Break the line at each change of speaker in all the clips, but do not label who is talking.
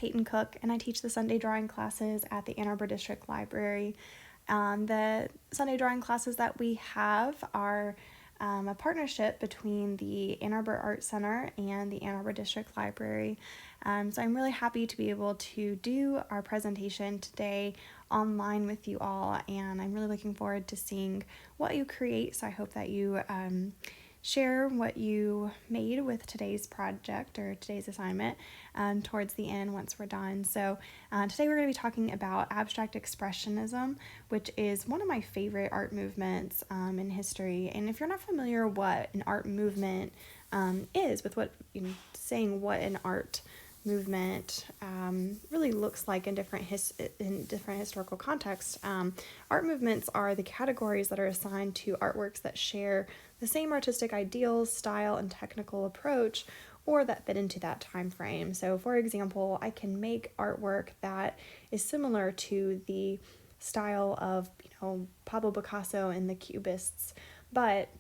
Payton Cook, and I teach the Sunday drawing classes at the Ann Arbor District Library. The Sunday drawing classes that we have are a partnership between the Ann Arbor Art Center and the Ann Arbor District Library. So I'm really happy to be able to do our presentation today online with you all, and I'm really looking forward to seeing what you create. So I hope that you share what you made with today's project or today's assignment towards the end once we're done. So today we're going to be talking about Abstract Expressionism, which is one of my favorite art movements in history. And if you're not familiar what an art movement is, with what saying what an art movement really looks like in different historical contexts. Art movements are the categories that are assigned to artworks that share the same artistic ideals, style, and technical approach, or that fit into that time frame. So, for example, I can make artwork that is similar to the style of Pablo Picasso and the Cubists, but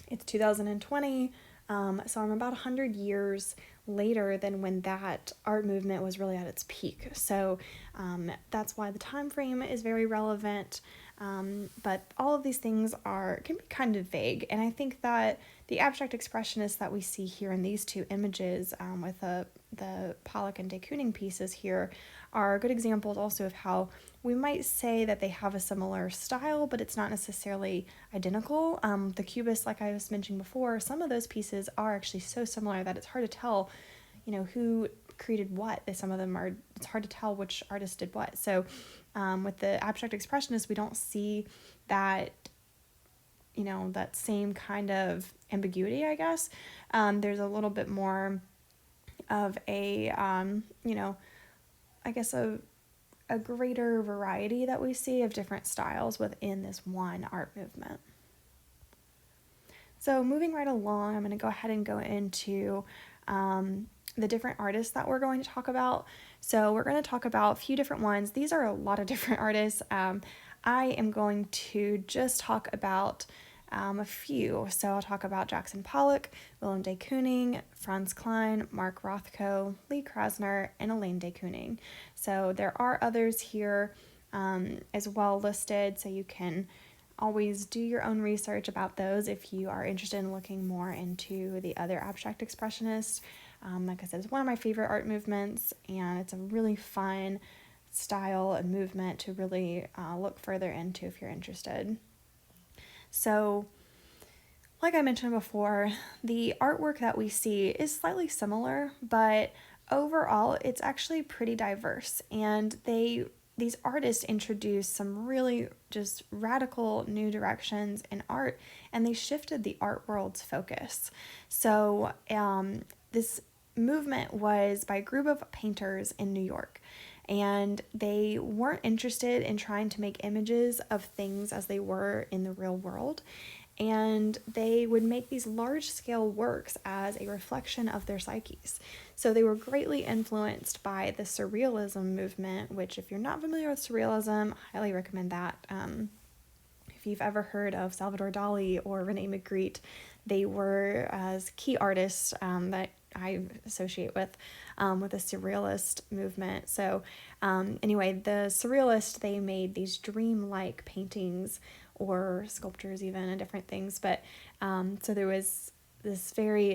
it's 2020, so I'm about 100 years later than when that art movement was really at its peak. So that's why the time frame is very relevant. But all of these things can be kind of vague, and I think that the abstract expressionists that we see here in these two images with the Pollock and de Kooning pieces here are good examples also of how we might say that they have a similar style, but it's not necessarily identical. The Cubists, like I was mentioning before, some of those pieces are actually so similar that it's hard to tell, who created what. Some of them it's hard to tell which artist did what. So with the abstract expressionists, we don't see that, that same kind of ambiguity, I guess. There's a little bit more of a, I guess a greater variety that we see of different styles within this one art movement. So moving right along, I'm going to go ahead and go into the different artists that we're going to talk about. So we're going to talk about a few different ones. These are a lot of different artists. I am going to just talk about a few. So I'll talk about Jackson Pollock, Willem de Kooning, Franz Kline, Mark Rothko, Lee Krasner, and Elaine de Kooning. So there are others here as well listed, so you can always do your own research about those if you are interested in looking more into the other abstract expressionists. Like I said, it's one of my favorite art movements, and it's a really fun style and movement to really look further into if you're interested. So, like I mentioned before, the artwork that we see is slightly similar, but overall it's actually pretty diverse, and these artists introduced some really just radical new directions in art, and they shifted the art world's focus. So this movement was by a group of painters in New York, and they weren't interested in trying to make images of things as they were in the real world, and they would make these large-scale works as a reflection of their psyches. So they were greatly influenced by the Surrealism movement, which, if you're not familiar with Surrealism, I highly recommend that. If you've ever heard of Salvador Dali or René Magritte, they were as key artists that I associate with the Surrealist movement. So anyway, the Surrealists, they made these dream-like paintings or sculptures even and different things. But so there was this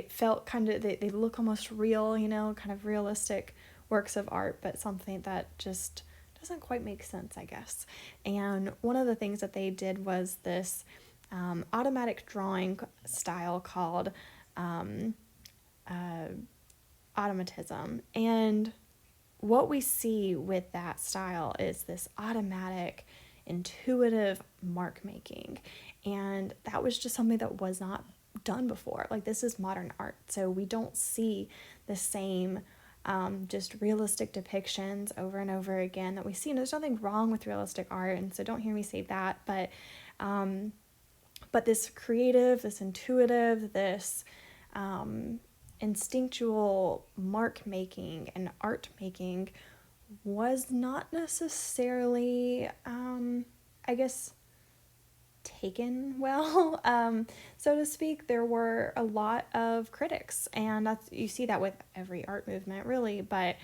felt kind of, they look almost real, kind of realistic works of art, but something that just doesn't quite make sense, I guess. And one of the things that they did was this automatic drawing style called automatism. And what we see with that style is this automatic, intuitive mark making, and that was just something that was not done before. Like, this is modern art, so we don't see the same just realistic depictions over and over again that we see. And there's nothing wrong with realistic art, and so don't hear me say that, but this creative, this intuitive, this instinctual mark making and art making was not necessarily, I guess, taken well, so to speak. There were a lot of critics, and you see that with every art movement, really, but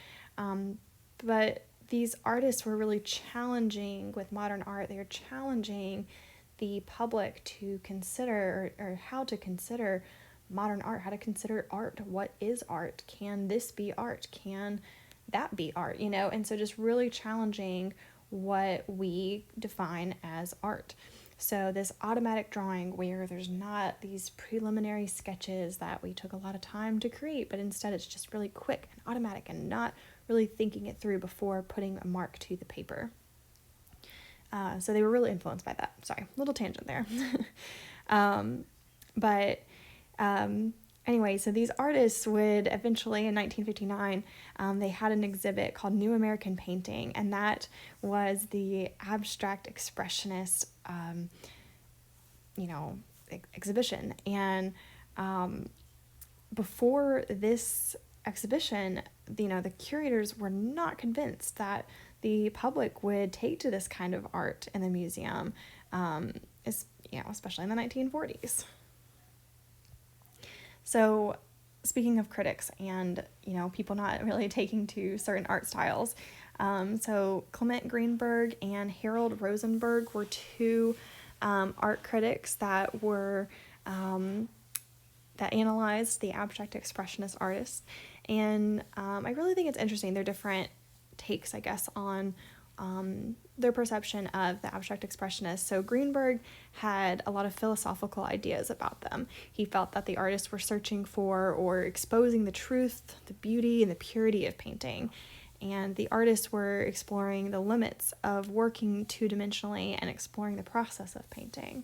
But these artists were really challenging with modern art. They were challenging the public to consider, or how to consider modern art, how to consider art. What is art? Can this be art? Can that be art? You know, and so just really challenging what we define as art. So this automatic drawing where there's not these preliminary sketches that we took a lot of time to create, but instead it's just really quick and automatic and not really thinking it through before putting a mark to the paper. So they were really influenced by that. Sorry, little tangent there. Anyway, so these artists would eventually, in 1959, they had an exhibit called New American Painting, and that was the Abstract Expressionist, exhibition. And before this exhibition, the curators were not convinced that the public would take to this kind of art in the museum, especially in the 1940s. So speaking of critics and, people not really taking to certain art styles, so Clement Greenberg and Harold Rosenberg were two art critics that were that analyzed the abstract expressionist artists. And I really think it's interesting. They're different takes, I guess, on their perception of the abstract expressionists. So Greenberg had a lot of philosophical ideas about them. He felt that the artists were searching for or exposing the truth, the beauty, and the purity of painting. And the artists were exploring the limits of working two-dimensionally and exploring the process of painting.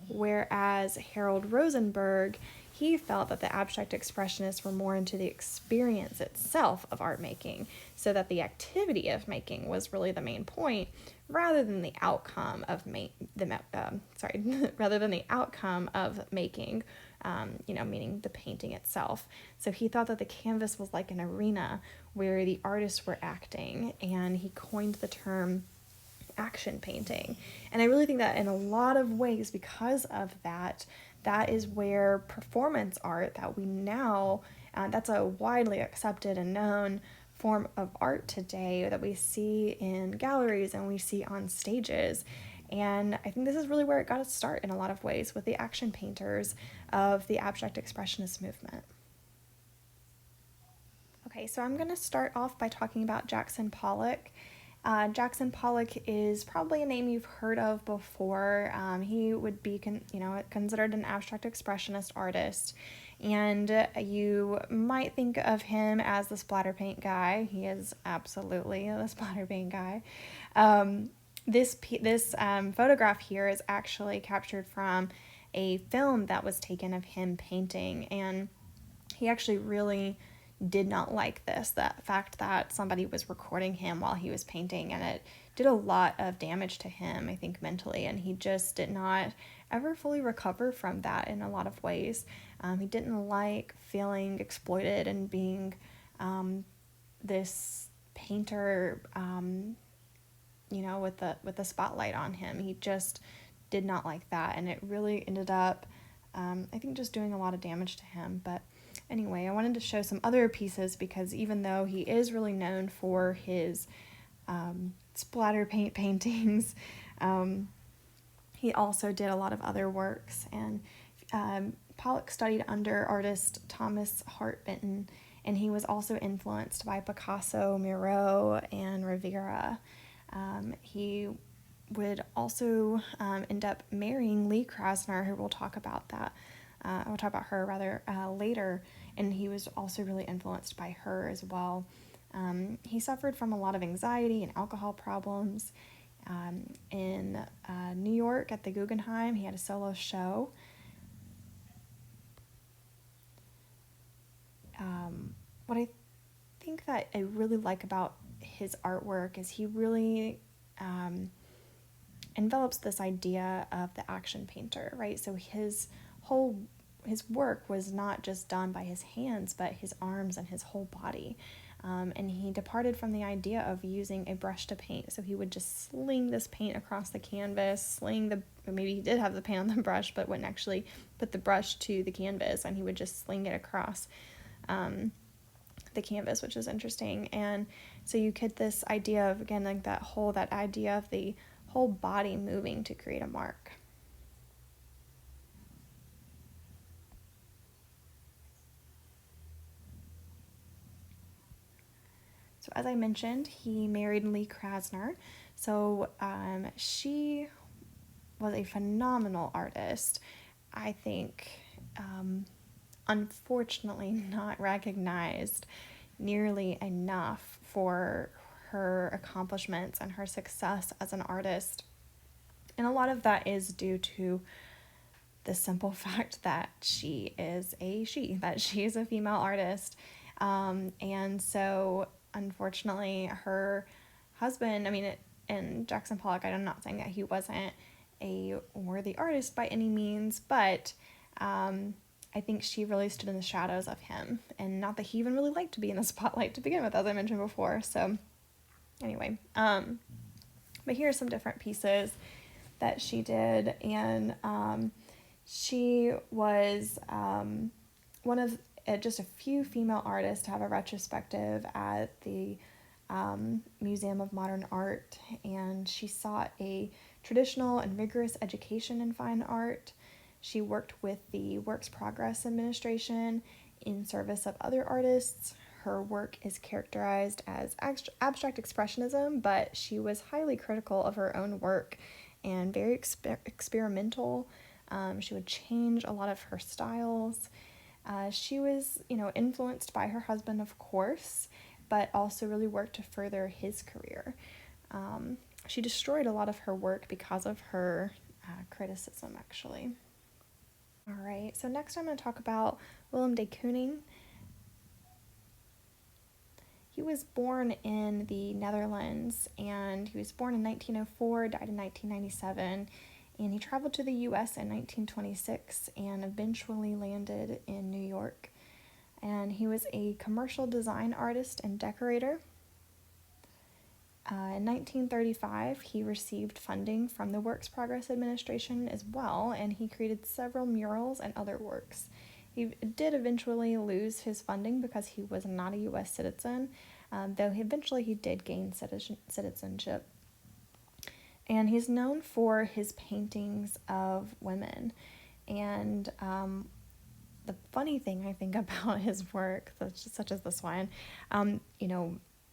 Whereas Harold Rosenberg, he felt that the abstract expressionists were more into the experience itself of art making, so that the activity of making was really the main point, rather than the outcome of rather than the outcome of making, meaning the painting itself. So he thought that the canvas was like an arena where the artists were acting, and he coined the term action painting. And I really think that in a lot of ways, because of that is where performance art that we now, that's a widely accepted and known form of art today that we see in galleries and we see on stages. And I think this is really where it got its start in a lot of ways, with the action painters of the abstract expressionist movement. Okay, so I'm going to start off by talking about Jackson Pollock. Jackson Pollock is probably a name you've heard of before. He would be, considered an abstract expressionist artist, and you might think of him as the splatter paint guy. He is absolutely the splatter paint guy. This photograph here is actually captured from a film that was taken of him painting, and he actually really did not like this, that fact that somebody was recording him while he was painting, and it did a lot of damage to him, I think, mentally, and he just did not ever fully recover from that in a lot of ways. He didn't like feeling exploited and being this painter, with the spotlight on him. He just did not like that, and it really ended up, I think, just doing a lot of damage to him. But anyway, I wanted to show some other pieces, because even though he is really known for his splatter paint paintings, he also did a lot of other works. And Pollock studied under artist Thomas Hart Benton, and he was also influenced by Picasso, Miro, and Rivera. He would also end up marrying Lee Krasner, who we'll talk about that. We'll talk about her later, and he was also really influenced by her as well. He suffered from a lot of anxiety and alcohol problems. In New York at the Guggenheim, he had a solo show. What I think that I really like about his artwork is he really envelops this idea of the action painter, right? So his work was not just done by his hands, but his arms and his whole body. And he departed from the idea of using a brush to paint. So he would just sling this paint across the canvas, maybe he did have the paint on the brush, but wouldn't actually put the brush to the canvas, and he would just sling it across the canvas, which is interesting. And So you get this idea of, again, like that idea of the whole body moving to create a mark. So as I mentioned, he married Lee Krasner. So she was a phenomenal artist. I think, unfortunately, not recognized nearly enough for her accomplishments and her success as an artist. And a lot of that is due to the simple fact that she is a female artist. And so, unfortunately, her husband, and Jackson Pollock, I'm not saying that he wasn't a worthy artist by any means, but I think she really stood in the shadows of him, and not that he even really liked to be in the spotlight to begin with, as I mentioned before. So anyway, but here are some different pieces that she did, and she was one of just a few female artists to have a retrospective at the Museum of Modern Art, and she sought a traditional and rigorous education in fine art. She worked with the Works Progress Administration in service of other artists. Her work is characterized as abstract expressionism, but she was highly critical of her own work and very experimental. She would change a lot of her styles. She was, influenced by her husband, of course, but also really worked to further his career. She destroyed a lot of her work because of her criticism, actually. All right, so next I'm going to talk about Willem de Kooning. He was born in the Netherlands, and he was born in 1904, died in 1997, and he traveled to the U.S. in 1926 and eventually landed in New York. And he was a commercial design artist and decorator. In 1935, he received funding from the Works Progress Administration as well, and he created several murals and other works. He did eventually lose his funding because he was not a U.S. citizen, though he did gain citizenship. And he's known for his paintings of women. And the funny thing I think about his work, such as this one,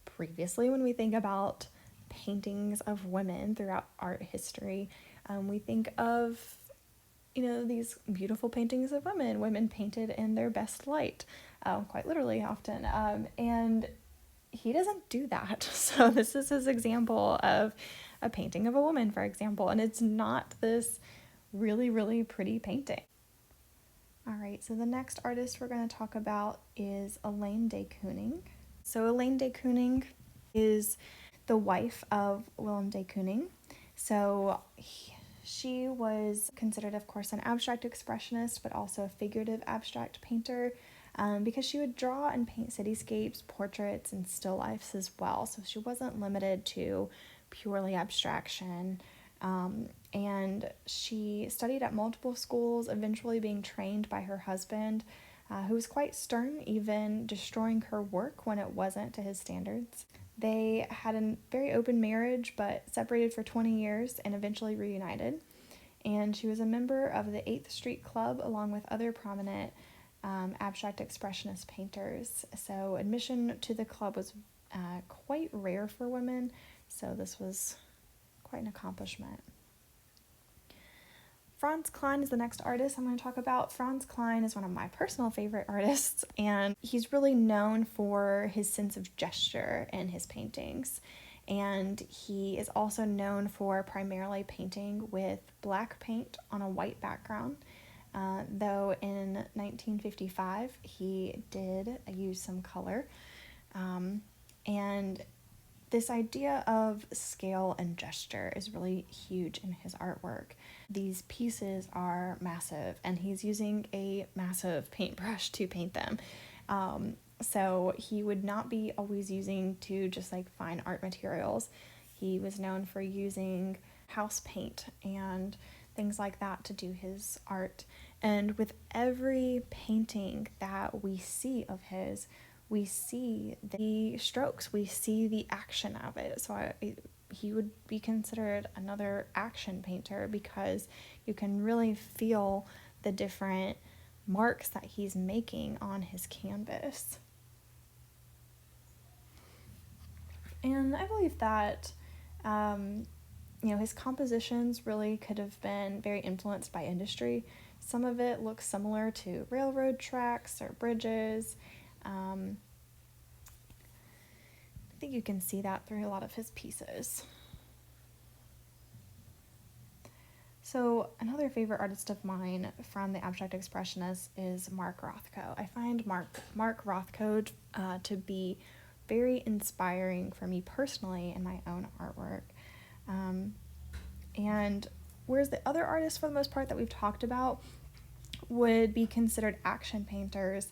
previously when we think about paintings of women throughout art history, we think of, these beautiful paintings of women painted in their best light, quite literally often. And he doesn't do that. So this is his example of a painting of a woman, for example, and it's not this really, really pretty painting. All right, so the next artist we're going to talk about is Elaine de Kooning. So Elaine de Kooning is the wife of Willem de Kooning. So she was considered, of course, an abstract expressionist, but also a figurative abstract painter, because she would draw and paint cityscapes, portraits, and still lifes as well. So she wasn't limited to purely abstraction. And she studied at multiple schools, eventually being trained by her husband, who was quite stern, even destroying her work when it wasn't to his standards. They had a very open marriage, but separated for 20 years and eventually reunited. And she was a member of the 8th Street Club along with other prominent abstract expressionist painters. So admission to the club was quite rare for women, so this was quite an accomplishment. Franz Kline is the next artist I'm going to talk about. Franz Kline is one of my personal favorite artists, and he's really known for his sense of gesture in his paintings. And he is also known for primarily painting with black paint on a white background, though in 1955 he did use some color. And this idea of scale and gesture is really huge in his artwork. These pieces are massive, and he's using a massive paintbrush to paint them. So he would not be always using just like fine art materials. He was known for using house paint and things like that to do his art. And with every painting that we see of his, we see the strokes, we see the action of it. So he would be considered another action painter because you can really feel the different marks that he's making on his canvas. And I believe that his compositions really could have been very influenced by industry. Some of it looks similar to railroad tracks or bridges. I think you can see that through a lot of his pieces. So another favorite artist of mine from the Abstract Expressionists is Mark Rothko. I find Mark Rothko to be very inspiring for me personally in my own artwork. And whereas the other artists, for the most part, that we've talked about would be considered action painters,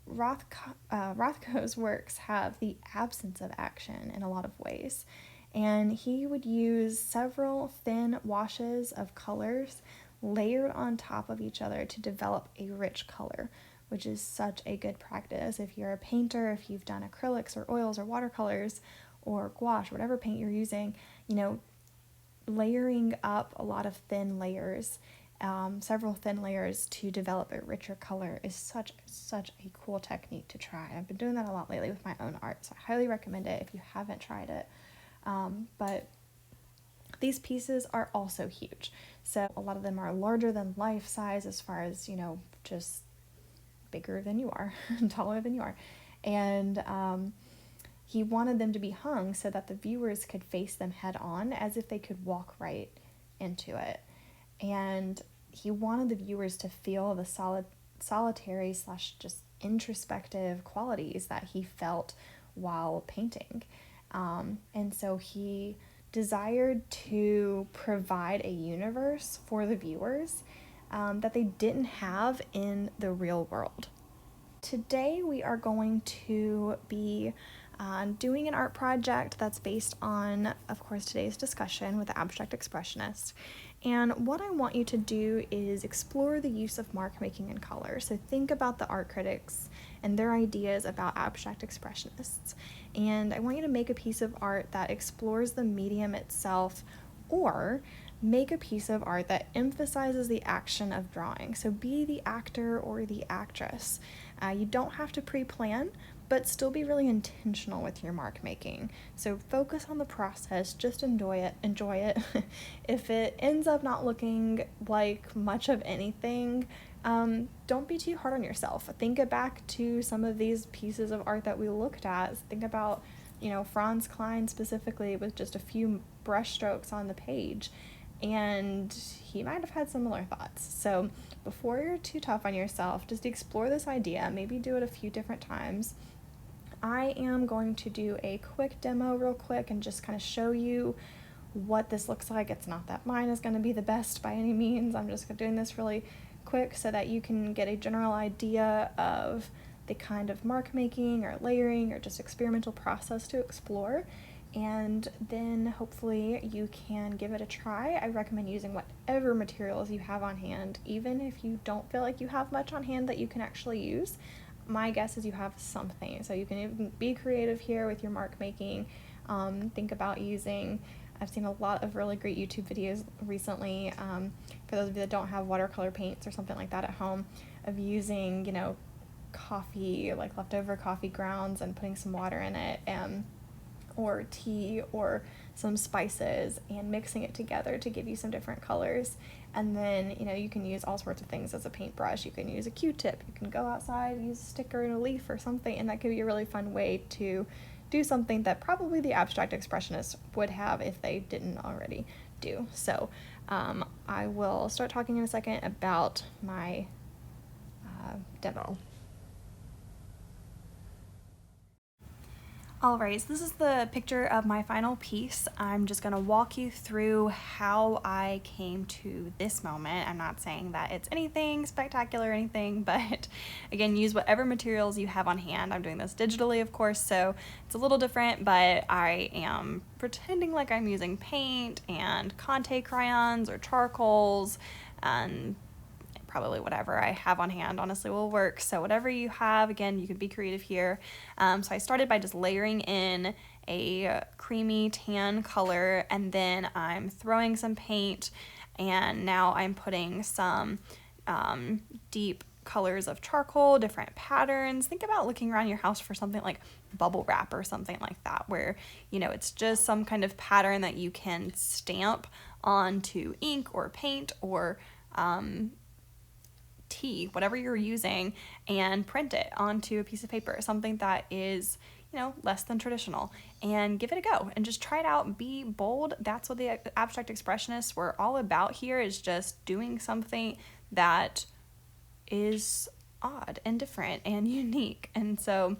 Rothko's works have the absence of action in a lot of ways. And he would use several thin washes of colors layered on top of each other to develop a rich color, which is such a good practice. If you're a painter, if you've done acrylics or oils or watercolors or gouache, whatever paint you're using, layering up a lot of thin layers, several thin layers to develop a richer color is such a cool technique to try. I've been doing that a lot lately with my own art, so I highly recommend it if you haven't tried it. But these pieces are also huge. So a lot of them are larger than life size as far as, just bigger than you are, taller than you are. And he wanted them to be hung so that the viewers could face them head on as if they could walk right into it. And he wanted the viewers to feel the solitary / just introspective qualities that he felt while painting. And so he desired to provide a universe for the viewers that they didn't have in the real world. Today we are going to be doing an art project that's based on, of course, today's discussion with the Abstract Expressionists. And what I want you to do is explore the use of mark making and color. So think about the art critics and their ideas about Abstract Expressionists. And I want you to make a piece of art that explores the medium itself, or make a piece of art that emphasizes the action of drawing. So be the actor or the actress. You don't have to pre-plan, but still be really intentional with your mark making. So focus on the process, just enjoy it. If it ends up not looking like much of anything, don't be too hard on yourself. Think back to some of these pieces of art that we looked at. Think about, Franz Kline specifically with just a few brush strokes on the page. And he might have had similar thoughts. So before you're too tough on yourself, just explore this idea, maybe do it a few different times. I am going to do a quick demo real quick and just kind of show you what this looks like. It's not that mine is going to be the best by any means. I'm just doing this really quick so that you can get a general idea of the kind of mark making or layering or just experimental process to explore. And then hopefully you can give it a try. I recommend using whatever materials you have on hand, even if you don't feel like you have much on hand that you can actually use. My guess is you have something, so you can even be creative here with your mark making. Think about using, I've seen a lot of really great YouTube videos recently, for those of you that don't have watercolor paints or something like that at home, of using, coffee, like leftover coffee grounds and putting some water in it, or tea or some spices and mixing it together to give you some different colors. And then, you can use all sorts of things as a paintbrush. You can use a Q-tip, you can go outside, use a sticker and a leaf or something, and that could be a really fun way to do something that probably the Abstract Expressionists would have if they didn't already do. So I will start talking in a second about my demo. Alright, so this is the picture of my final piece. I'm just going to walk you through how I came to this moment. I'm not saying that it's anything spectacular or anything, but again, use whatever materials you have on hand. I'm doing this digitally, of course, so it's a little different, but I am pretending like I'm using paint and Conte crayons or charcoals, and probably whatever I have on hand honestly will work. So whatever you have, again, you can be creative here. So I started by just layering in a creamy tan color, and then I'm throwing some paint, and now I'm putting some deep colors of charcoal, different patterns. Think about looking around your house for something like bubble wrap or something like that, where, you know, it's just some kind of pattern that you can stamp onto ink or paint or tea, whatever you're using, and print it onto a piece of paper, something that is, you know, less than traditional, and give it a go and just try it out. Be bold. That's what the abstract expressionists were all about here, is just doing something that is odd and different and unique. And so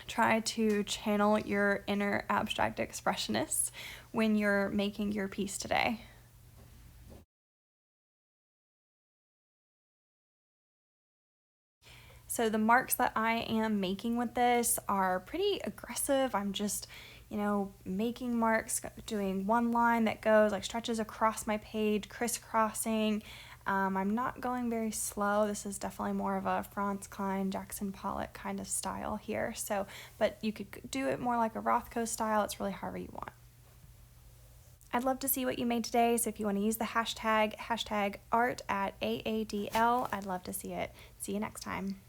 try to channel your inner abstract expressionists when you're making your piece today. So the marks that I am making with this are pretty aggressive. I'm just, you know, making marks, doing one line that goes like stretches across my page, crisscrossing. I'm not going very slow. This is definitely more of a Franz Kline, Jackson Pollock kind of style here. So, but you could do it more like a Rothko style. It's really however you want. I'd love to see what you made today, so if you want to use the hashtag art@AADL, I'd love to see it. See you next time.